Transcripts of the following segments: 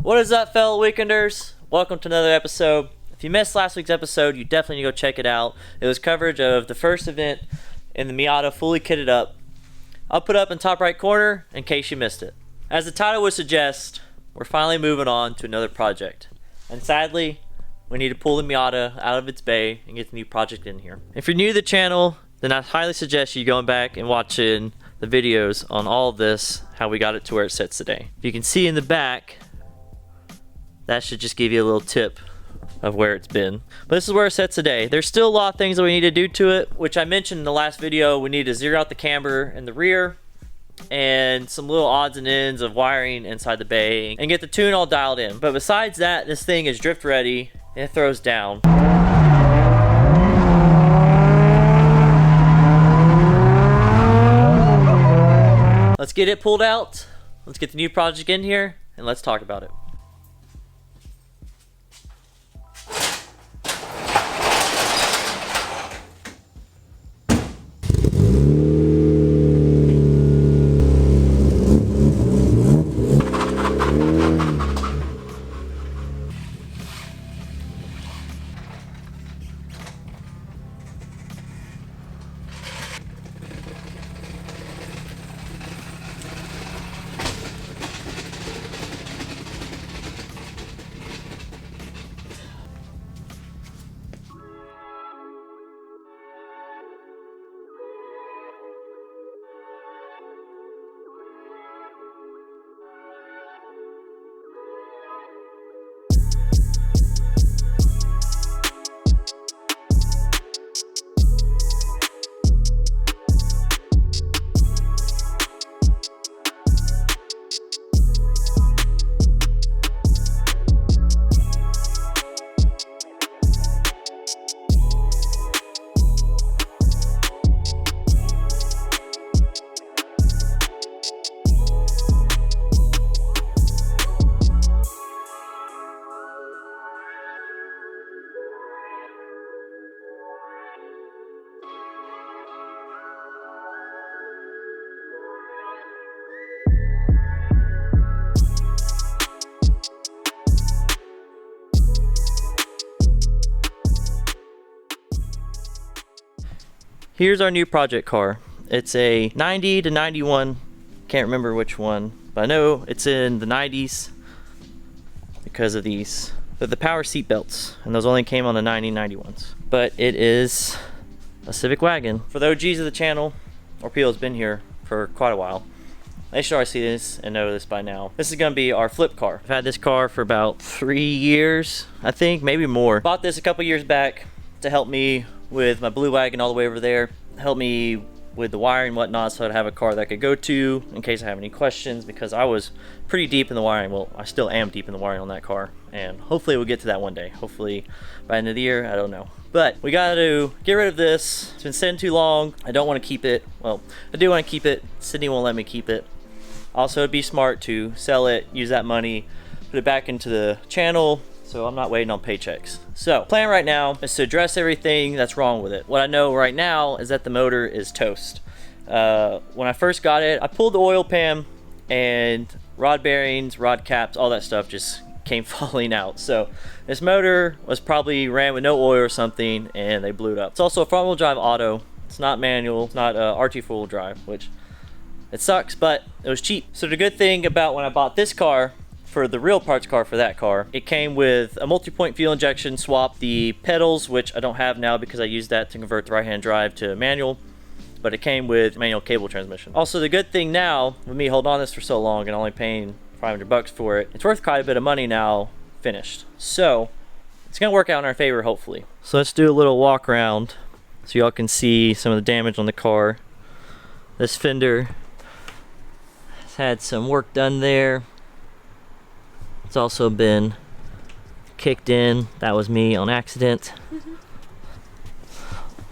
What is up, fellow weekenders? Welcome to another episode. If you missed last week's episode, you definitely need to go check it out. It was coverage of the first event in the Miata fully kitted up. I'll put up in top right corner in case you missed it. As the title would suggest, we're finally moving on to another project. And sadly, we need to pull the Miata out of its bay and get the new project in here. If you're new to the channel, then I highly suggest you going back and watching the videos on all of this, how we got it to where it sits today. If you can see in the back, that should just give you a little tip of where it's been. But this is where it sits today. There's still a lot of things that we need to do to it, which I mentioned in the last video. We need to zero out the camber in the rear and some little odds and ends of wiring inside the bay and get the tune all dialed in. But besides that, this thing is drift ready and it throws down. Let's get it pulled out. Let's get the new project in here and let's talk about it. Here's our new project car. It's a 90 to 91, can't remember which one, but I know it's in the 90s because of these. But the power seat belts, and those only came on the 90-91s. But it is a Civic Wagon. For the OGs of the channel, or people that's been here for quite a while, they should already see this and know this by now. This is gonna be our flip car. I've had this car for about 3 years, I think, maybe more. Bought this a couple years back to help me with my blue wagon all the way over there, help me with the wiring and whatnot, so I'd have a car that I could go to in case I have any questions, because I was pretty deep in the wiring. Well, I still am deep in the wiring on that car, and hopefully we'll get to that one day. Hopefully by the end of the year, I don't know. But we got to get rid of this. It's been sitting too long. I don't want to keep it. Well, I do want to keep it. Sydney won't let me keep it. Also, it'd be smart to sell it, use that money, put it back into the channel, so I'm not waiting on paychecks. So, plan right now is to address everything that's wrong with it. What I know right now is that the motor is toast. When I first got it, I pulled the oil pan and rod bearings, rod caps, all that stuff just came falling out. So this motor was probably ran with no oil or something and they blew it up. It's also a front wheel drive auto. It's not manual, it's not RT four wheel drive, which it sucks, but it was cheap. So the good thing about when I bought this car, for the real parts car for that car, it came with a multi-point fuel injection swap, the pedals, which I don't have now because I used that to convert the right-hand drive to manual, but it came with manual cable transmission. Also, the good thing now, with me holding on this for so long and only paying $500 for it, it's worth quite a bit of money now finished. So it's gonna work out in our favor, hopefully. So let's do a little walk around so y'all can see some of the damage on the car. This fender has had some work done there. It's also been kicked in. That was me on accident.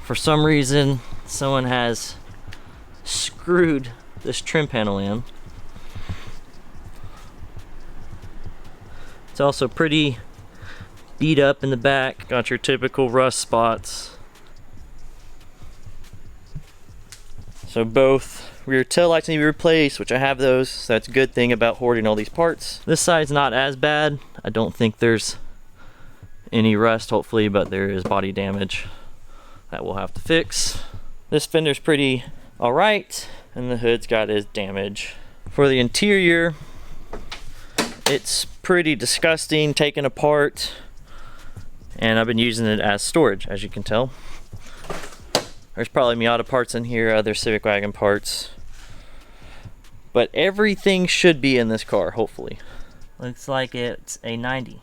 For some reason, someone has screwed this trim panel in. It's also pretty beat up in the back. Got your typical rust spots. So both rear tail lights need to be replaced, which I have those, so that's a good thing about hoarding all these parts. This side's not as bad. I don't think there's any rust, hopefully, but there is body damage that we'll have to fix. This fender's pretty all right, and the hood's got its damage. For the interior, it's pretty disgusting, taken apart, and I've been using it as storage, as you can tell. There's probably Miata parts in here, other Civic Wagon parts, but everything should be in this car, hopefully. Looks like it's a 90,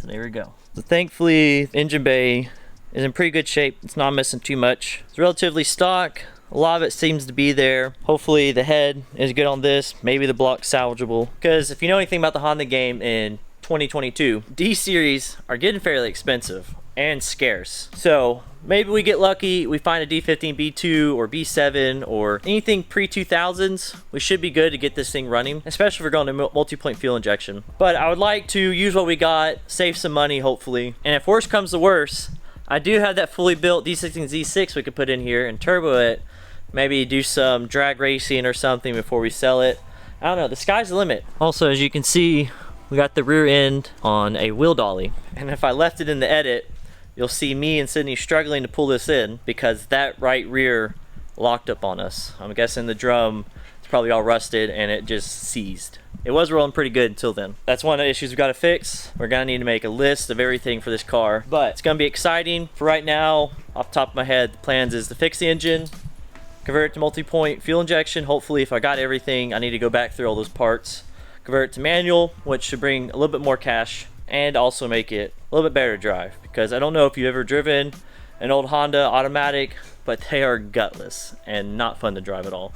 so there we go. So thankfully, the engine bay is in pretty good shape. It's not missing too much. It's relatively stock. A lot of it seems to be there. Hopefully the head is good on this. Maybe the block's salvageable. Because if you know anything about the Honda game in 2022, D-Series are getting fairly expensive and scarce. So maybe we get lucky, we find a D15 B2 or B7 or anything pre-2000s. We should be good to get this thing running, especially if we're going to multi-point fuel injection. But I would like to use what we got, save some money hopefully. And if worse comes to worse, I do have that fully built D16 Z6 we could put in here and turbo it. Maybe do some drag racing or something before we sell it. I don't know, the sky's the limit. Also, as you can see, we got the rear end on a wheel dolly. And if I left it in the edit, you'll see me and Sydney struggling to pull this in because that right rear locked up on us. I'm guessing the drum is probably all rusted and it just seized. It was rolling pretty good until then. That's one of the issues we've got to fix. We're gonna need to make a list of everything for this car, but it's gonna be exciting. For right now, off the top of my head, the plans is to fix the engine, convert it to multi-point fuel injection. Hopefully, if I got everything, I need to go back through all those parts, convert it to manual, which should bring a little bit more cash, and also make it a little bit better to drive. Because I don't know if you've ever driven an old Honda automatic, but they are gutless and not fun to drive at all.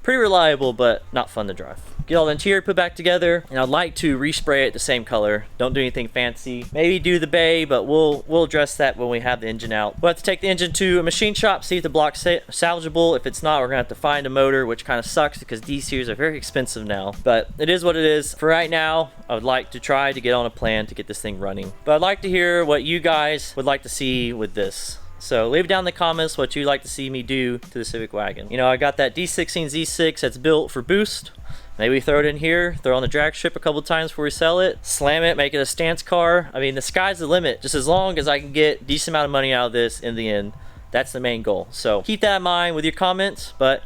Pretty reliable, but not fun to drive. Get all the interior put back together, and I'd like to respray it the same color. Don't do anything fancy. Maybe do the bay, but we'll address that when we have the engine out. We'll have to take the engine to a machine shop, see if the block's salvageable. If it's not, we're gonna have to find a motor, which kind of sucks because D-Series are very expensive now. But it is what it is. For right now, I would like to try to get on a plan to get this thing running. But I'd like to hear what you guys would like to see with this. So leave down in the comments what you'd like to see me do to the Civic Wagon. You know, I got that D16 Z6 that's built for boost. Maybe throw it in here, throw it on the drag strip a couple times before we sell it, slam it, make it a stance car. I mean, the sky's the limit. Just as long as I can get a decent amount of money out of this in the end, that's the main goal. So keep that in mind with your comments, but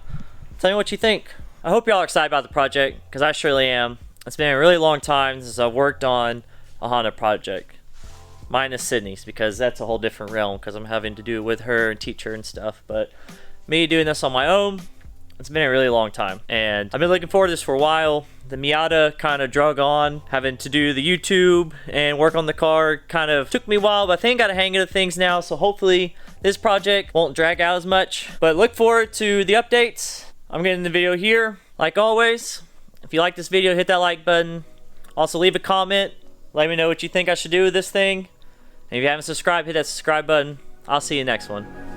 tell me what you think. I hope y'all are excited about the project, because I surely am. It's been a really long time since I've worked on a Honda project. Minus Sydney's, because that's a whole different realm, because I'm having to do it with her and teach her and stuff. But me doing this on my own, it's been a really long time, and I've been looking forward to this for a while. The Miata kind of drug on. Having to do the YouTube and work on the car kind of took me a while, but I think I got a hang of things now, so hopefully this project won't drag out as much. But look forward to the updates. I'm getting the video here. Like always, if you like this video, hit that like button. Also leave a comment. Let me know what you think I should do with this thing. And if you haven't subscribed, hit that subscribe button. I'll see you next one.